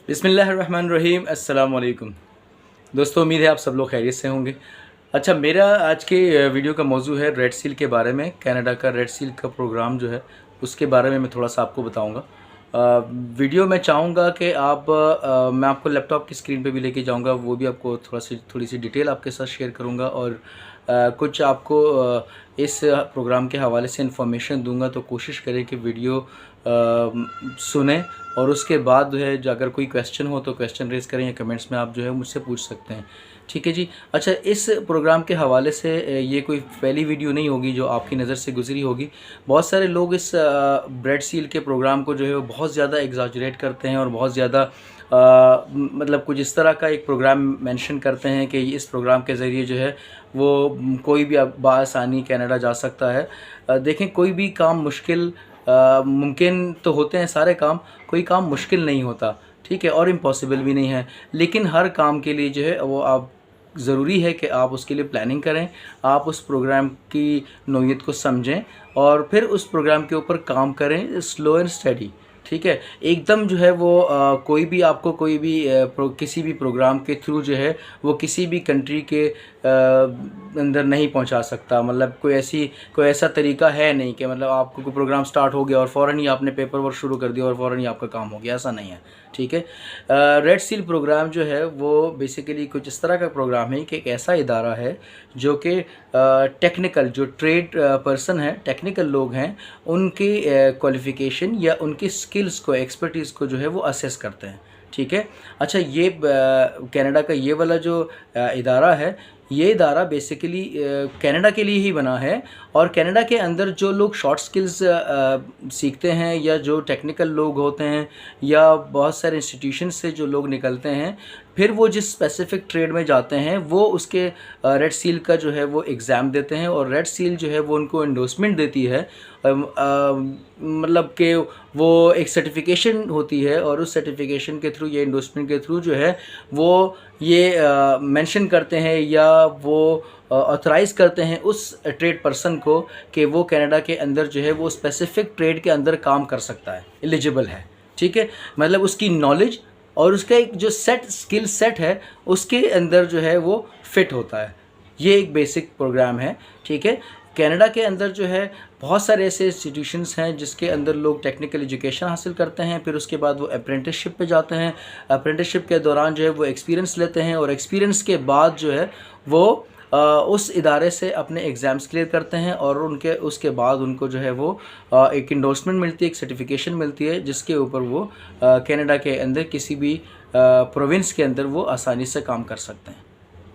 बिस्मिल्लाहिर्रहमानिर्रहीम। अस्सलाम वालेकुम दोस्तों, उम्मीद है आप सब लोग खैरियत से होंगे। अच्छा, मेरा आज के वीडियो का मौजू है रेड सील के बारे में। कनाडा का रेड सील का प्रोग्राम जो है उसके बारे में मैं थोड़ा सा आपको बताऊंगा। वीडियो मैं चाहूँगा कि मैं आपको लैपटॉप की स्क्रीन पे भी लेके जाऊंगा, वो भी आपको थोड़ी सी डिटेल आपके साथ शेयर करूंगा और कुछ आपको इस प्रोग्राम के हवाले से इन्फॉर्मेशन दूंगा। तो कोशिश करें कि वीडियो सुने और उसके बाद जो है अगर कोई क्वेश्चन हो तो क्वेश्चन रेज़ करें या कमेंट्स में आप जो है मुझसे पूछ सकते हैं। ठीक है जी। अच्छा, इस प्रोग्राम के हवाले से ये कोई पहली वीडियो नहीं होगी जो आपकी नज़र से गुजरी होगी। बहुत सारे लोग इस ब्रेड सील के प्रोग्राम को जो है वो बहुत ज़्यादा एग्जैजरेट करते हैं और बहुत ज़्यादा मतलब कुछ इस तरह का एक प्रोग्राम मेंशन करते हैं कि इस प्रोग्राम के ज़रिए जो है वो कोई भी बासानी कनाडा जा सकता है। देखें, कोई भी काम मुश्किल मुमकिन तो होते हैं सारे काम, कोई काम मुश्किल नहीं होता, ठीक है, और इम्पॉसिबल भी नहीं है। लेकिन हर काम के लिए जो है वो आप ज़रूरी है कि आप उसके लिए प्लानिंग करें, आप उस प्रोग्राम की नोयत को समझें और फिर उस प्रोग्राम के ऊपर काम करें स्लो एंड स्टडी। ठीक है, एकदम जो है वो कोई भी आपको कोई भी किसी भी प्रोग्राम के थ्रू जो है वो किसी भी कंट्री के अंदर नहीं पहुंचा सकता। मतलब कोई ऐसा तरीका है नहीं कि मतलब आपको कोई प्रोग्राम स्टार्ट हो गया और फ़ौरन ही आपने पेपर वर्क शुरू कर दिया और फ़ौरन ही आपका काम हो गया, ऐसा नहीं है। ठीक है, रेड सील प्रोग्राम जो है वो बेसिकली कुछ इस तरह का प्रोग्राम है कि एक ऐसा इदारा है जो कि टेक्निकल जो ट्रेड पर्सन है, टेक्निकल लोग हैं, उनकी क्वालिफ़िकेशन या उनकी स्किल्स को, एक्सपर्टीज़ को जो है वो असेस करते हैं। ठीक है। अच्छा, ये कनाडा का ये वाला जो इदारा है, ये इदारा बेसिकली कनाडा के लिए ही बना है और कनाडा के अंदर जो लोग शॉर्ट स्किल्स सीखते हैं या जो टेक्निकल लोग होते हैं या बहुत सारे इंस्टीट्यूशन से जो लोग निकलते हैं, फिर वो जिस स्पेसिफिक ट्रेड में जाते हैं वो उसके रेड सील का जो है वो एग्ज़ाम देते हैं और रेड सील जो है वो उनको एंडोर्समेंट देती है। मतलब कि वो एक सर्टिफिकेशन होती है और उस सर्टिफिकेशन के थ्रू, ये एंडोर्समेंट के थ्रू जो है वो ये मेंशन करते हैं या वो ऑथराइज़ करते हैं उस ट्रेड पर्सन को कि वो कनाडा के अंदर जो है वो स्पेसिफिक ट्रेड के अंदर काम कर सकता है, एलिजिबल है। ठीक है, मतलब उसकी नॉलेज और उसका एक जो स्किल सेट है उसके अंदर जो है वो फिट होता है। ये एक बेसिक प्रोग्राम है। ठीक है, कनाडा के अंदर जो है बहुत सारे ऐसे इंस्टीट्यूशंस हैं जिसके अंदर लोग टेक्निकल एजुकेशन हासिल करते हैं, फिर उसके बाद वो अप्रेंटिसशिप पे जाते हैं। अप्रेंटिसशिप के दौरान जो है वो एक्सपीरियंस लेते हैं और एक्सपीरियंस के बाद जो है वो उस इदारे से अपने एग्ज़ाम्स क्लियर करते हैं और उसके बाद उनको जो है वो एक इंडोर्समेंट मिलती है, एक सर्टिफिकेशन मिलती है जिसके ऊपर वो कनाडा के अंदर किसी भी प्रोविंस के अंदर वो आसानी से काम कर सकते हैं।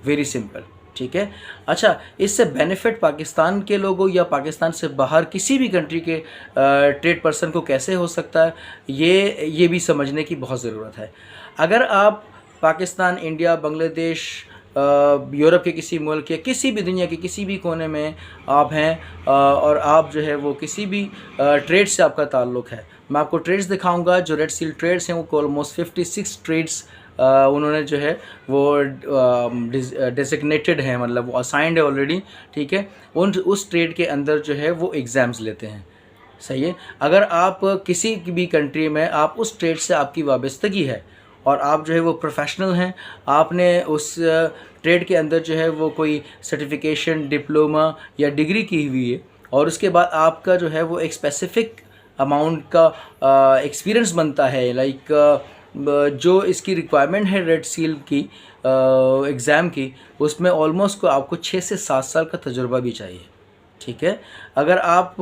Very simple. ठीक है। अच्छा, इससे बेनिफिट पाकिस्तान के लोगों या पाकिस्तान से बाहर किसी भी कंट्री के ट्रेड पर्सन को कैसे हो सकता है, ये भी समझने की बहुत ज़रूरत है। अगर आप पाकिस्तान, इंडिया, बांग्लादेश, यूरोप के किसी मुल्क या किसी भी दुनिया के किसी भी कोने में आप हैं और आप जो है वो किसी भी ट्रेड से आपका ताल्लुक़ है, मैं आपको ट्रेड्स दिखाऊंगा जो रेड सील ट्रेड्स हैं। वो ऑलमोस्ट 56 ट्रेड्स उन्होंने जो है वो डेजिग्नेटेड हैं, मतलब वो असाइंड है ऑलरेडी। ठीक है, उस ट्रेड के अंदर जो है वो एग्ज़ाम्स लेते हैं। सही है। अगर आप किसी भी कंट्री में आप उस ट्रेड से आपकी वाबस्तगी है और आप जो है वो प्रोफेशनल हैं, आपने उस ट्रेड के अंदर जो है वो कोई सर्टिफिकेशन, डिप्लोमा या डिग्री की हुई है और उसके बाद आपका जो है वो एक स्पेसिफ़िक अमाउंट का एक्सपीरियंस बनता है, लाइक जो इसकी रिक्वायरमेंट है रेड सील की एग्ज़ाम की, उसमें ऑलमोस्ट को आपको 6 से 7 साल का तजुर्बा भी चाहिए। ठीक है। अगर आप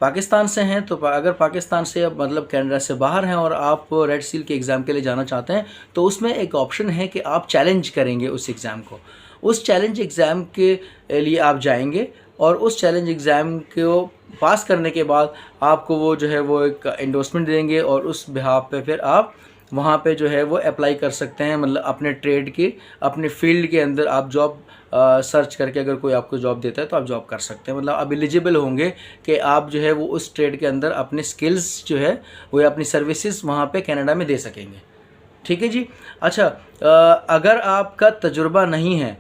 पाकिस्तान से हैं तो अगर पाकिस्तान से मतलब कनाडा से बाहर हैं और आप रेड सील के एग्ज़ाम के लिए जाना चाहते हैं तो उसमें एक ऑप्शन है कि आप चैलेंज करेंगे उस एग्ज़ाम को। उस चैलेंज एग्ज़ाम के लिए आप जाएंगे और उस चैलेंज एग्ज़ाम को पास करने के बाद आपको वो जो है वो एक एंडोर्समेंट देंगे और उस बिहाफ पे फिर आप वहाँ पे जो है वो अप्लाई कर सकते हैं। मतलब अपने ट्रेड के, अपने फील्ड के अंदर आप जॉब सर्च करके अगर कोई आपको जॉब देता है तो आप जॉब कर सकते हैं। मतलब आप एलिजिबल होंगे कि आप जो है वो उस ट्रेड के अंदर अपने स्किल्स जो है वो अपनी सर्विसेज वहाँ पे कनाडा में दे सकेंगे। ठीक है जी। अच्छा, अगर आपका तजुर्बा नहीं है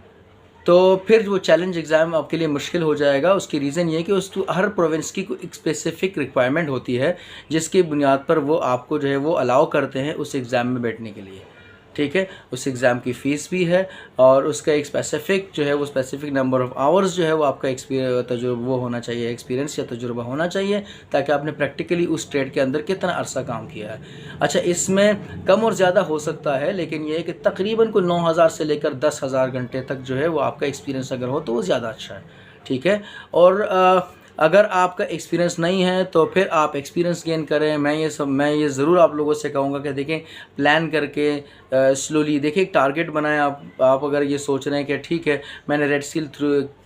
तो फिर वो चैलेंज एग्ज़ाम आपके लिए मुश्किल हो जाएगा। उसकी रीज़न ये है कि उस हर प्रोविंस की कोई एक स्पेसिफ़िक रिक्वायरमेंट होती है, जिसकी बुनियाद पर वो आपको जो है वो अलाउ करते हैं उस एग्ज़ाम में बैठने के लिए, ठीक है। उस एग्ज़ाम की फ़ीस भी है और उसका एक स्पेसिफ़िक जो है वो स्पेसिफ़िक नंबर ऑफ़ आवर्स जो है वो आपका वो होना चाहिए, एक्सपीरियंस या तजुर्बा होना चाहिए, ताकि आपने प्रैक्टिकली उस ट्रेड के अंदर कितना अरसा काम किया है। अच्छा, इसमें कम और ज़्यादा हो सकता है, लेकिन ये है कि तकरीबन कोई 9,000 से लेकर 10,000 घंटे तक जो है वो आपका एक्सपीरियंस अगर हो तो वो ज़्यादा अच्छा है, ठीक है। और अगर आपका एक्सपीरियंस नहीं है तो फिर आप एक्सपीरियंस गेन करें। मैं ये ज़रूर आप लोगों से कहूँगा कि देखें, प्लान करके स्लोली देखिए, एक टारगेट बनाएं। आप अगर ये सोच रहे हैं कि ठीक है मैंने रेड सील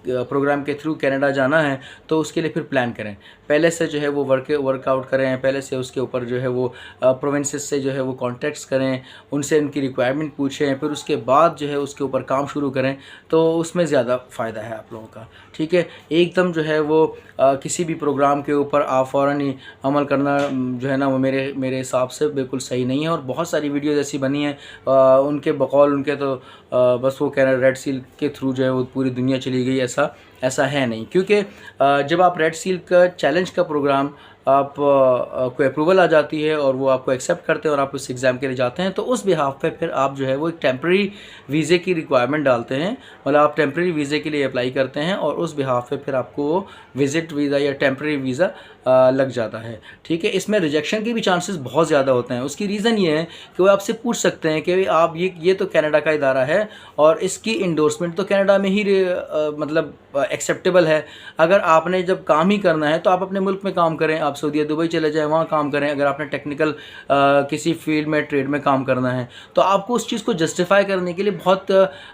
प्रोग्राम के थ्रू कनाडा जाना है, तो उसके लिए फिर प्लान करें। पहले से जो है वो वर्कआउट करें, पहले से उसके ऊपर जो है वो प्रोविंसेस से जो है वो कॉन्टेक्ट्स करें, उनसे उनकी रिक्वायरमेंट पूछें, फिर उसके बाद जो है उसके ऊपर काम शुरू करें, तो उसमें ज़्यादा फ़ायदा है आप लोगों का, ठीक है। एकदम जो है वो किसी भी प्रोग्राम के ऊपर आप फ़ौरन ही अमल करना जो है ना, वो मेरे हिसाब से बिल्कुल सही नहीं है। और बहुत सारी वीडियोज़ ऐसी बनी हैं उनके बकौल उनके तो बस वो कह रहे हैं रेड सील के थ्रू जो है वो पूरी दुनिया चली गई, ऐसा है नहीं। क्योंकि जब आप रेड सील का चैलेंज का प्रोग्राम आप को अप्रूवल आ जाती है और वो आपको एक्सेप्ट करते हैं और आप उस एग्ज़ाम के लिए जाते हैं, तो उस बिहाफ पे फिर आप जो है वो एक टेम्प्रेरी वीज़े की रिक्वायरमेंट डालते हैं, मतलब आप टेम्प्रेरी वीज़े के लिए अप्लाई करते हैं और उस बिहाफ पे फिर आपको विज़िट वीज़ा या टेम्प्रेरी वीज़ा लग जाता है, ठीक है। इसमें रिजेक्शन के भी चांसेस बहुत ज़्यादा होते हैं। उसकी रीज़न ये है कि वो आपसे पूछ सकते हैं कि आप ये तो कनाडा का इदारा है और इसकी इंडोर्समेंट तो कनाडा में ही मतलब एक्सेप्टेबल है। अगर आपने जब काम ही करना है तो आप अपने मुल्क में काम करें, आप सऊदी दुबई चले जाएं, वहाँ काम करें। अगर आपने टेक्निकल किसी फील्ड में ट्रेड में काम करना है तो आपको उस चीज़ को जस्टिफाई करने के लिए बहुत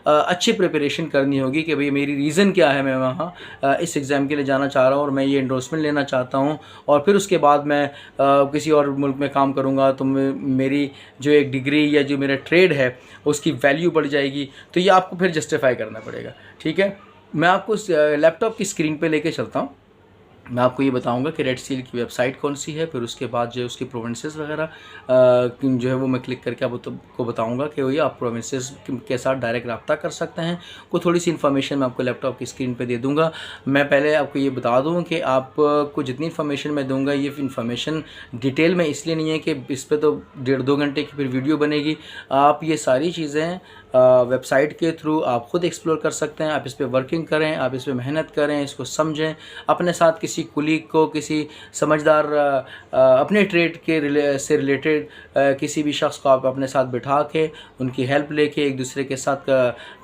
अच्छी प्रिपरेशन करनी होगी कि भाई मेरी रीज़न क्या है, मैं वहाँ इस एग्ज़ाम के लिए जाना चाह रहा हूँ और मैं ये इंडोर्समेंट लेना चाहता हूँ और फिर उसके बाद मैं किसी और मुल्क में काम करूँगा तो मेरी जो एक डिग्री या जो मेरा ट्रेड है उसकी वैल्यू बढ़ जाएगी। तो ये आपको फिर जस्टिफाई करना पड़ेगा, ठीक है। मैं आपको लैपटॉप की स्क्रीन पे लेके चलता हूँ। मैं आपको ये बताऊंगा कि रेड सील की वेबसाइट कौन सी है, फिर उसके बाद जो है उसकी प्रोविंसेस वगैरह जो है वो मैं क्लिक करके आपको बताऊंगा कि वही आप प्रोविंसेस के साथ डायरेक्ट रब्ता कर सकते हैं। को थोड़ी सी इन्फॉर्मेशन मैं आपको लैपटॉप की स्क्रीन पे दे दूंगा। मैं पहले आपको ये बता दूं कि आपको जितनी इन्फॉर्मेशन मैं दूंगा ये इन्फॉर्मेशन डिटेल में इसलिए नहीं है कि इस पर तो 1.5-2 घंटे की फिर वीडियो बनेगी। आप ये सारी चीज़ें वेबसाइट के थ्रू आप ख़ुद एक्सप्लोर कर सकते हैं। आप इस पर वर्किंग करें, आप इस पर मेहनत करें, इसको समझें, अपने साथ किसी कुलीग को, किसी समझदार अपने ट्रेड के से रिलेटेड किसी भी शख्स को आप अपने साथ बिठा के उनकी हेल्प लेके एक दूसरे के साथ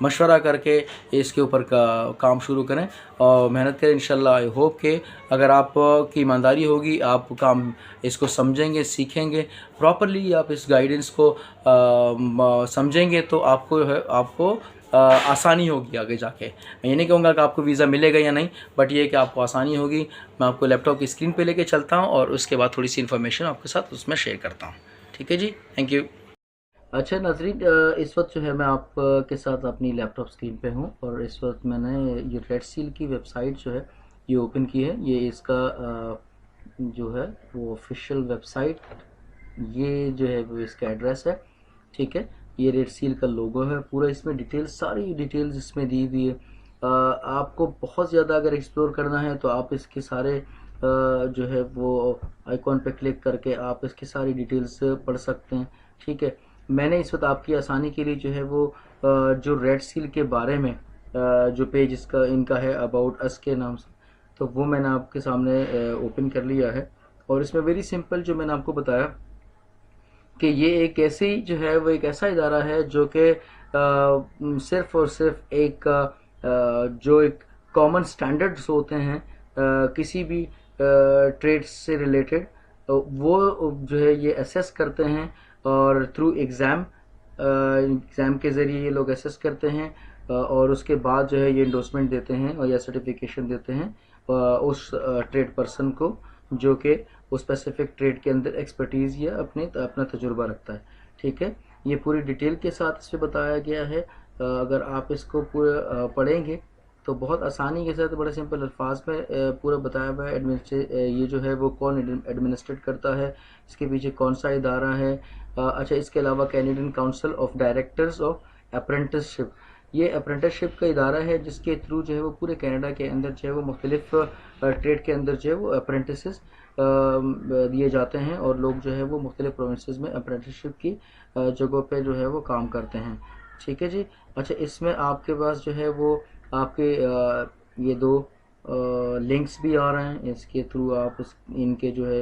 मशवरा करके इसके ऊपर काम शुरू करें और मेहनत करें। इंशाल्लाह आई होप के अगर आपकी ईमानदारी होगी, आप काम इसको समझेंगे, सीखेंगे प्रॉपरली, आप इस गाइडेंस को समझेंगे तो आपको आसानी होगी आगे जाके। मैं ये नहीं कहूँगा कि आपको वीज़ा मिलेगा या नहीं, बट ये कि आपको आसानी होगी। मैं आपको लैपटॉप की स्क्रीन पे लेके चलता हूँ और उसके बाद थोड़ी सी इन्फॉर्मेशन आपके साथ उसमें शेयर करता हूँ, ठीक है जी। Thank you. अच्छा नाज़रीन, इस वक्त जो है मैं आप के साथ अपनी लैपटॉप स्क्रीन पे हूँ और इस वक्त मैंने ये रेड सील की वेबसाइट जो है ये ओपन की है। ये इसका जो है वो ऑफिशियल वेबसाइट, ये जो है वो इसका एड्रेस है, ठीक है। ये रेड सील का लोगो है, पूरा इसमें डिटेल्स, सारी डिटेल्स इसमें दी हुई है। आपको बहुत ज़्यादा अगर एक्सप्लोर करना है तो आप इसके सारे जो है वो आइकॉन पे क्लिक करके आप इसकी सारी डिटेल्स पढ़ सकते हैं, ठीक है। मैंने इस वक्त आपकी आसानी के लिए जो है वो जो रेड सील के बारे में जो पेज इसका इनका है अबाउट अस के नाम से, तो वो मैंने आपके सामने ओपन कर लिया है। और इसमें वेरी सिंपल जो मैंने आपको बताया कि ये एक ऐसी जो है वो एक ऐसा इदारा है जो कि सिर्फ और सिर्फ एक जो एक कॉमन स्टैंडर्ड्स होते हैं किसी भी ट्रेड से रिलेटेड, वो जो है ये असेस करते हैं और थ्रू एग्ज़ाम के ज़रिए ये लोग असेस करते हैं और उसके बाद जो है ये इंडोर्समेंट देते हैं और या सर्टिफिकेशन देते हैं उस ट्रेड पर्सन को जो कि उस स्पेसिफिक ट्रेड के अंदर एक्सपर्टीज़ या अपना तजुर्बा रखता है, ठीक है। ये पूरी डिटेल के साथ इस पर बताया गया है। अगर आप इसको पूरा पढ़ेंगे तो बहुत आसानी के साथ बड़े सिंपल अल्फाज में पूरा बताया हुआ है। ये जो है वो कौन एडमिनिस्ट्रेट करता है, इसके पीछे कौन सा इदारा है। अच्छा, इसके अलावा Canadian council of directors of apprenticeship, ये अप्रेंटिसशिप का इदारा है जिसके थ्रू जो है वो पूरे कनाडा के अंदर जो है वो मुख्तलिफ ट्रेड के अंदर जो है वो अप्रेंटिसेस दिए जाते हैं और लोग जो है वो मुख्तलिफ प्रोविंसेस में अप्रेंटिसशिप की जगहों पे जो है वो काम करते हैं। ठीक है जी। अच्छा, इसमें आपके पास जो है वो आपके ये दो लिंक्स भी आ रहे हैं, इसके थ्रू आप इनके जो है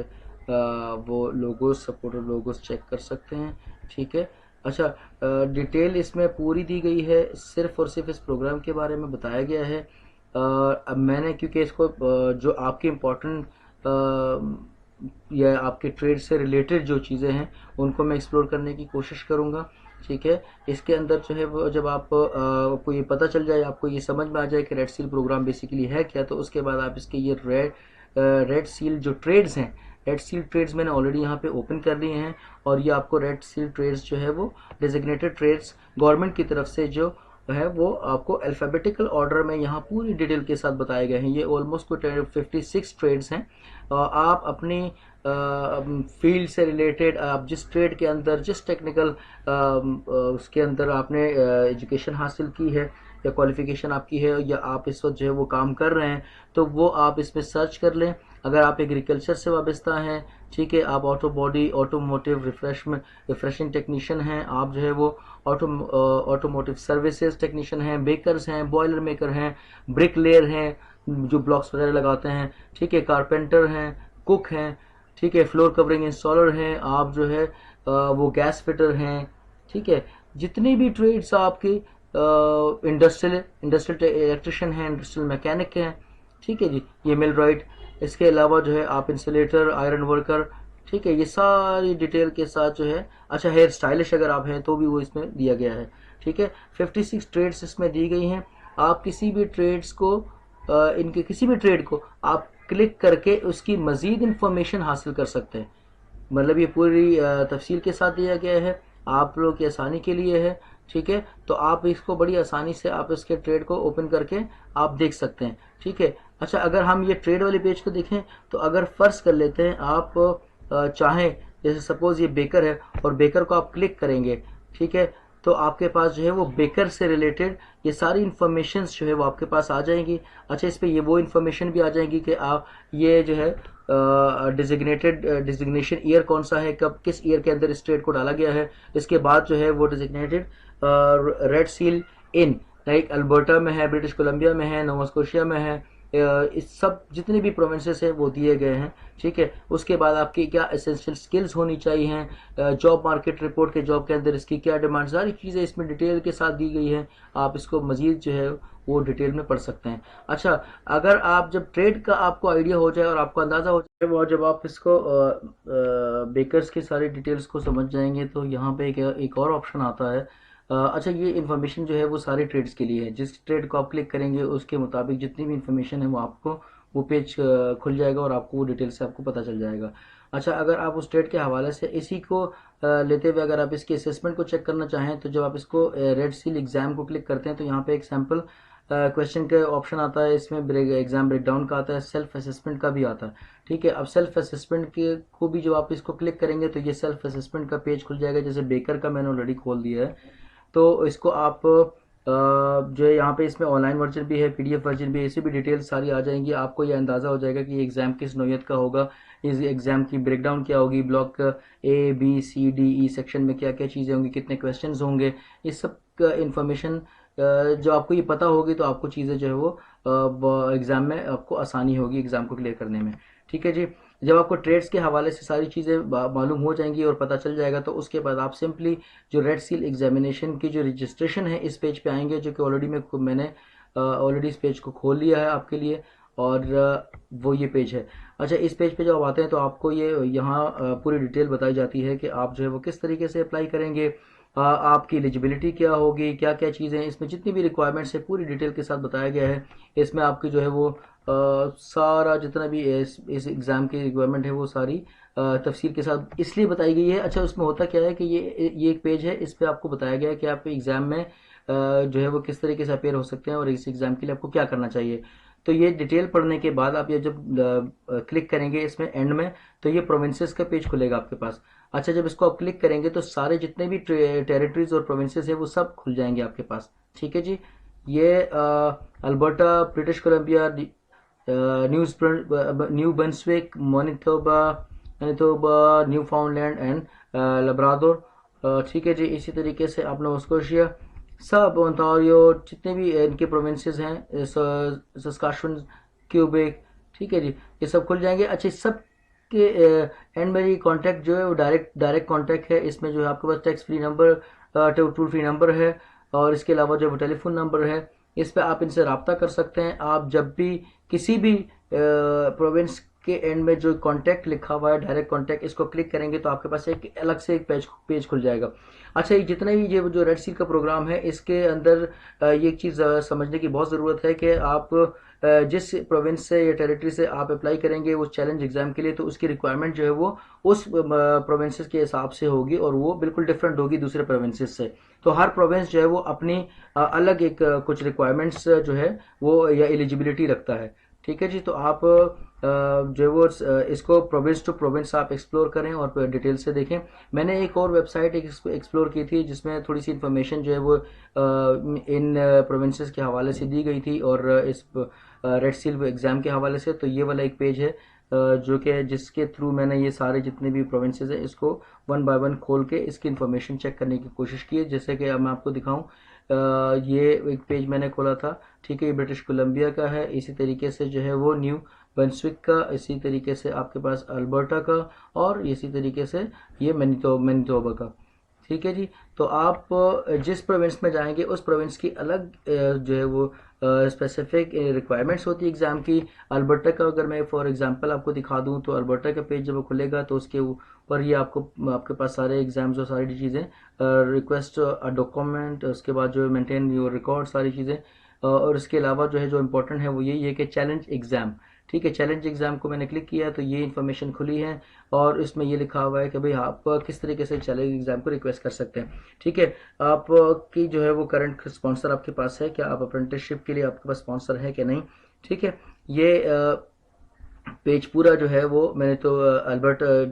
वो लोगोस, सपोर्टर लोगोस चेक कर सकते हैं। ठीक है। अच्छा, डिटेल इसमें पूरी दी गई है, सिर्फ और सिर्फ इस प्रोग्राम के बारे में बताया गया है। अब मैंने क्योंकि इसको जो आपके इम्पोर्टेंट या आपके ट्रेड से रिलेटेड जो चीज़ें हैं उनको मैं एक्सप्लोर करने की कोशिश करूँगा। ठीक है। इसके अंदर जो है वो जब आपको ये पता चल जाए, आपको ये समझ में आ जाए कि रेड सील प्रोग्राम बेसिकली है क्या, तो उसके बाद आप इसके ये रेड सील जो ट्रेड्स हैं, रेड सील ट्रेड्स मैंने ऑलरेडी यहाँ पे ओपन कर लिए हैं और ये आपको रेड सील ट्रेड्स जो है वो डेजिग्नेटेड ट्रेड्स गवर्नमेंट की तरफ से जो है वो आपको अल्फ़ाबेटिकल ऑर्डर में यहाँ पूरी डिटेल के साथ बताए गए हैं। ये ऑलमोस्ट 56 ट्रेड्स हैं। आप अपनी फील्ड से रिलेटेड, आप जिस ट्रेड के अंदर, जिस टेक्निकल उसके अंदर आपने एजुकेशन हासिल की है या क्वालिफिकेशन आपकी है या आप इस वक्त जो है वो काम कर रहे हैं, तो वो आप इसमें सर्च कर लें। अगर आप एग्रीकल्चर से वाबस्ता हैं, ठीक है, आप auto body, automotive refreshing technician हैं, आप जो है वो ऑटोमोटिव सर्विसेज टेक्नीशियन हैं, बेकर्स हैं, बॉयलर मेकर हैं, ब्रिक लेयर हैं जो ब्लॉक्स वगैरह लगाते हैं, ठीक है, कारपेंटर हैं, कुक हैं, ठीक है, फ्लोर कवरिंग इंस्टॉलर हैं, आप जो है वो गैस फिटर हैं। ठीक है। जितनी भी ट्रेड्स आपकी इंडस्ट्रियल इलेक्ट्रिशियन हैं, इंडस्ट्रियल मैकेनिक हैं, ठीक है जी, ये मिल राइट। इसके अलावा जो है आप इंसुलेटर, आयरन वर्कर, ठीक है, ये सारी डिटेल के साथ जो है। अच्छा, हेयर स्टाइलिश अगर आप हैं तो भी वो इसमें दिया गया है। ठीक है। 56 ट्रेड्स इसमें दी गई हैं। आप किसी भी ट्रेड्स को इनके किसी भी ट्रेड को आप क्लिक करके उसकी मजीद इंफॉर्मेशन हासिल कर सकते हैं। मतलब ये पूरी तफसील के साथ दिया गया है, आप लोगों की आसानी के लिए है। ठीक है। तो आप इसको बड़ी आसानी से आप इसके ट्रेड को ओपन करके आप देख सकते हैं। ठीक है। अच्छा, अगर हम ये ट्रेड वाले पेज को देखें तो अगर फर्ज कर लेते हैं आप चाहें, जैसे सपोज ये बेकर है और बेकर को आप क्लिक करेंगे, ठीक है, तो आपके पास जो है वो बेकर से रिलेटेड ये सारी इन्फॉर्मेशन जो है वो आपके पास आ जाएंगी। अच्छा, इस पे ये वो इन्फॉर्मेशन भी आ जाएंगी कि आप ये जो है डिजिग्नेशन ईयर कौन सा है, कब किस ईयर के अंदर इस ट्रेड को डाला गया है। इसके बाद जो है वो designated red seal in like Alberta में है, ब्रिटिश कोलंबिया में है, नोवा स्कोशिया में है, इस सब जितने भी प्रोविंसेस हैं वो दिए गए हैं। ठीक है। उसके बाद आपकी क्या एसेंशियल स्किल्स होनी चाहिए, जॉब मार्केट रिपोर्ट के जॉब के अंदर इसकी क्या डिमांड, सारी चीज़ें इसमें डिटेल के साथ दी गई हैं। आप इसको मजीद जो है वो डिटेल में पढ़ सकते हैं। अच्छा, अगर आप जब ट्रेड का आपको आइडिया हो जाए और आपको अंदाज़ा हो जाए, और जब आप इसको बेकर्स की सारी डिटेल्स को समझ जाएंगे, तो यहाँ पे एक और ऑप्शन आता है। अच्छा, ये इन्फॉर्मेशन जो है वो सारे ट्रेड्स के लिए है। जिस ट्रेड को आप क्लिक करेंगे उसके मुताबिक जितनी भी इन्फॉर्मेशन है वो आपको वो पेज खुल जाएगा और आपको वो डिटेल से आपको पता चल जाएगा। अच्छा, अगर आप उस ट्रेड के हवाले से इसी को लेते हुए अगर आप इसके असेसमेंट को चेक करना चाहें, तो जब आप इसको रेड सील एग्जाम को क्लिक करते हैं तो यहाँ पे एक सैम्पल क्वेश्चन का ऑप्शन आता है, इसमें एग्जाम ब्रेकडाउन का आता है, सेल्फ असेसमेंट का भी आता है। ठीक है। अब सेल्फ असेसमेंट के को भी जब आप इसको क्लिक करेंगे तो ये सेल्फ असेसमेंट का पेज खुल जाएगा। जैसे बेकर का मैंने ऑलरेडी खोल दिया है, तो इसको आप जो है यहाँ पे इसमें ऑनलाइन वर्जन भी है, पीडीएफ वर्जन भी है, इसी भी डिटेल्स सारी आ जाएंगी। आपको ये अंदाज़ा हो जाएगा कि एग्ज़ाम किस नौयत का होगा, इस एग्ज़ाम की ब्रेकडाउन क्या होगी, block A B C D E section में क्या क्या चीज़ें होंगी, कितने क्वेश्चंस होंगे, इस सब का इंफॉर्मेशन जो आपको ये पता होगी तो आपको चीज़ें जो है वो एग्ज़ाम में आपको आसानी होगी एग्ज़ाम को क्लियर करने में। ठीक है जी। जब आपको ट्रेड्स के हवाले से सारी चीज़ें मालूम हो जाएंगी और पता चल जाएगा, तो उसके बाद आप सिंपली जो रेड सील एग्जामिनेशन की जो रजिस्ट्रेशन है इस पेज पे आएंगे, जो कि ऑलरेडी मैंने ऑलरेडी इस पेज को खोल लिया है आपके लिए, और वो ये पेज है। अच्छा, इस पेज पे जब आप आते हैं तो आपको ये यहाँ पूरी डिटेल बताई जाती है कि आप जो है वो किस तरीके से अप्लाई करेंगे, आपकी एलिजिबिलिटी क्या होगी, क्या क्या चीज़ें, इसमें जितनी भी रिक्वायरमेंट्स है पूरी डिटेल के साथ बताया गया है। इसमें आपकी जो है वो सारा जितना भी इस एग्ज़ाम की रिक्वायरमेंट है वो सारी तफसील के साथ इसलिए बताई गई है। अच्छा, उसमें होता क्या है कि ये एक पेज है, इस पर आपको बताया गया है कि आप एग्ज़ाम में जो है वो किस तरीके से अपेयर हो सकते हैं और इस एग्ज़ाम के लिए आपको क्या करना चाहिए। तो ये डिटेल पढ़ने के बाद आप ये जब क्लिक करेंगे इसमें एंड में, तो ये प्रोविंसेस का पेज खुलेगा आपके पास। अच्छा, जब इसको आप क्लिक करेंगे तो सारे जितने भी टेरिटरीज और प्रोविंसेस है वो सब खुल जाएंगे आपके पास। ठीक है जी। ये Alberta, British Columbia, New Brunswick, Manitoba, Newfoundland and Labrador. ठीक है जी। इसी तरीके से आप नोवा स्कोशिया, सब ओंटारियो, जितने भी इनके प्रोविंसेस हैं, सस्काचुअन, क्यूबेक, ठीक है जी, ये सब खुल जाएंगे। अच्छा, सब के एंड में ये कॉन्टैक्ट जो है वो डायरेक्ट कॉन्टैक्ट है। इसमें जो है आपके पास tax free number, toll free number है, और इसके अलावा जो है वो टेलीफोन नंबर है। इस पे आप इनसे रब्ता कर सकते हैं। आप जब भी किसी भी प्रोविंस के एंड में जो कॉन्टैक्ट लिखा हुआ है, डायरेक्ट कॉन्टैक्ट, इसको क्लिक करेंगे तो आपके पास एक अलग से एक पेज खुल जाएगा। अच्छा, ये जितना भी ये जो रेड सील का प्रोग्राम है, इसके अंदर ये एक चीज़ समझने की बहुत ज़रूरत है कि आप जिस प्रोविंस से या टेरिटरी से आप अप्लाई करेंगे उस चैलेंज एग्जाम के लिए, तो उसकी रिक्वायरमेंट जो है वो उस प्रोविंसेस के हिसाब से होगी, और वो बिल्कुल डिफरेंट होगी दूसरे प्रोविंसेस से। तो हर प्रोविंस जो है वो अपनी अलग एक कुछ रिक्वायरमेंट्स जो है वो या एलिजिबिलिटी रखता है। ठीक है जी। तो आप जो है वो इसको प्रोविंस टू प्रोविंस आप एक्सप्लोर करें और डिटेल से देखें। मैंने एक और वेबसाइट एक्सप्लोर की थी जिसमें थोड़ी सी इन्फॉर्मेशन जो है वो इन प्रोविंसेस के हवाले से दी गई थी, और इस रेड सील एग्ज़ाम के हवाले से। तो ये वाला एक पेज है जो कि जिसके थ्रू मैंने ये सारे जितने भी प्रोविंसेस हैं इसको वन बाय वन खोल के इसकी इन्फॉर्मेशन चेक करने की कोशिश की है। जैसे कि अब मैं आपको दिखाऊं, ये एक पेज मैंने खोला था, ठीक है, ये ब्रिटिश कोलंबिया का है। इसी तरीके से जो है वो न्यू ब्रंसविक का, इसी तरीके से आपके पास अल्बर्टा का, और इसी तरीके से ये मैनिटोबा का। ठीक है जी। तो आप जिस प्रोविंस में जाएंगे उस प्रोविंस की अलग जो है वो स्पेसिफिक रिक्वायरमेंट्स होती है एग्ज़ाम की। अल्बर्टा का अगर मैं फॉर एग्जांपल आपको दिखा दूं, तो अल्बर्टा का पेज जब वो खुलेगा तो उसके ऊपर ये आपके पास सारे एग्जाम्स और सारी चीज़ें, रिक्वेस्ट डॉक्यूमेंट, उसके बाद जो मेंटेन योर रिकॉर्ड, सारी चीज़ें, और इसके अलावा जो है जो इम्पोर्टेंट है वो यही है कि चैलेंज एग्ज़ाम। ठीक है, चैलेंज एग्ज़ाम को मैंने क्लिक किया तो ये इन्फॉर्मेशन खुली है, और इसमें ये लिखा हुआ है कि भाई आप किस तरीके से चैलेंज एग्ज़ाम को रिक्वेस्ट कर सकते हैं। ठीक है, आप की जो है वो करंट स्पॉन्सर आपके पास है क्या, आप अप्रेंटिसशिप के लिए आपके पास स्पॉन्सर है कि नहीं। ठीक है, ये पेज पूरा जो है वो मैंने तो Albert I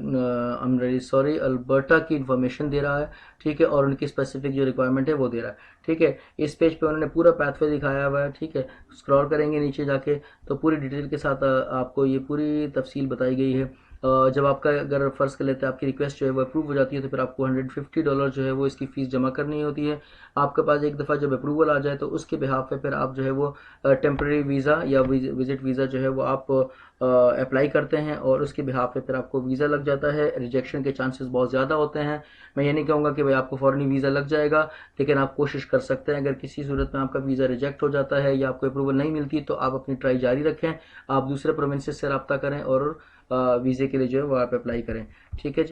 am really sorry Alberta की इन्फॉर्मेशन दे रहा है। ठीक है, और उनकी स्पेसिफिक जो रिक्वायरमेंट है वो दे रहा है। ठीक है, इस पेज पे उन्होंने पूरा पाथवे दिखाया हुआ है। ठीक है, स्क्रॉल करेंगे नीचे जाके तो पूरी डिटेल के साथ आपको ये पूरी तफसील बताई गई है। जब आपका अगर फ़र्ज़ कर लेते हैं आपकी रिक्वेस्ट जो है वो अप्रूव हो जाती है, तो फिर आपको $150 जो है वो इसकी फ़ीस जमा करनी होती है। आपके पास एक दफ़ा जब अप्रूवल आ जाए तो उसके बिहाफ पे फिर आप जो है वो टेम्प्रेरी वीज़ा या विजिट वीज़ा जो है वो आप अप्लाई करते हैं, और उसके बिहाफ पे फिर आपको वीज़ा लग जाता है। रिजेक्शन के चांसेस बहुत ज़्यादा होते हैं। मैं ये नहीं कहूँगा कि भाई आपको फ़ौरन वीज़ा लग जाएगा, लेकिन आप कोशिश कर सकते हैं। अगर किसी सूरत में आपका वीज़ा रिजेक्ट हो जाता है या आपको अप्रूवल नहीं मिलती, तो आप अपनी ट्राई जारी रखें, आप दूसरे प्रोविंसेस से रब्ता करें और वीज़े के लिए जो है वो आप अप्लाई करें। ठीक है।